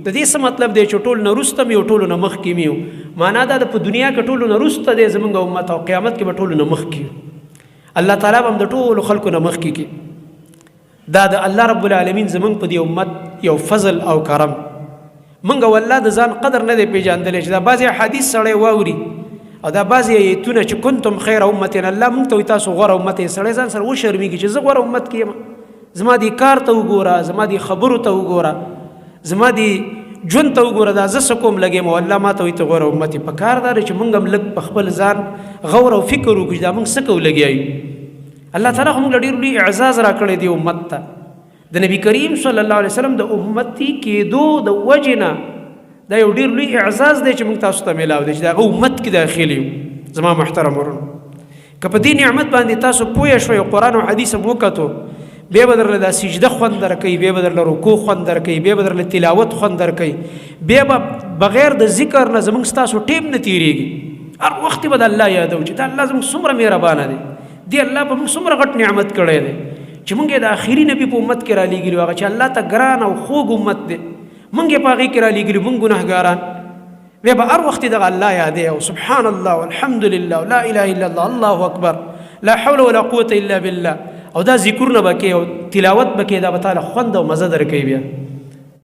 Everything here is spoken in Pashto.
د دې څه مطلب دی چې ټول نه وروسته مې او ټولو نه مخکې مې یو معنا دا د په دنیا کې ټولو نه وروسته دی زموږ امت او قیامت کې به ټولو نه مخکې الله تعالی به هم د ټولو خلکو نه مخکې کړي دا د الله رب العالمین زموږ په دې امت یو فضل او کرم موږ والله د ځان قدر نه دی پیژندلی چې دا بعضې حدیث سړی واوري او دا بعضې ایتونه چې کنتم خیر امت الله موږ ته وایي تاسو غوره امت یې سړی ځان سره وشرمېږي چې زه غوره امت کې یم زما دې کار ته وګوره زما دې خبرو ته وګوره زما دې ژوند ته وګوره دا زه څه کوم لګیم او الله ما ته وایي ته غوره امت یې په کار دا دی چې موږ هم لږ په خپل ځان غور او فکر وکړو چې دا موږ څه کوو لګیا یو الله تعالی خو موږ له ډېر لوی اعزاز راکړی دی امت ته د نبي کریم صلی الله علیه وسلم د امتي کېدو د وجې نه دا یو ډېر لوی اعزاز دی چې موږ تاسو ته میلاو دی چې د هغه امت کې داخل یو زما محترم ورونو که په دې نعمت باندې تاسو پوه شوئ قرآن او حدیث هم وکتو بیا به درله دا سجده خوند درکوي بیا به درله رکوع خوند درکوي بیا به درله تلاوت خوند درکوي بیا به بغیر د ذکر نه زموږ ستاسو ټیم نه تېرېږي هر وخت به د الله یادو چې دا الله زموږ څومره مهربانه دی دی الله په موږ څومره غټ نعمت کړی دی چې موږ یې د آخري نبي په امت کې رالیږلي هغه چې الله ته ګران او خوږ امت دی موږ یې په هغې کې رالیږلي موږ ګناهګاران بیا به هر وخت دغه الله یادوي او سبحان الله والحمد لله ولا اله الا الله الله اکبر لا حول ولا قوة الا بالله او دا ذکرونه به کوې او تلاوت به کوې دا به تاله خوند او مزه درکوي بیا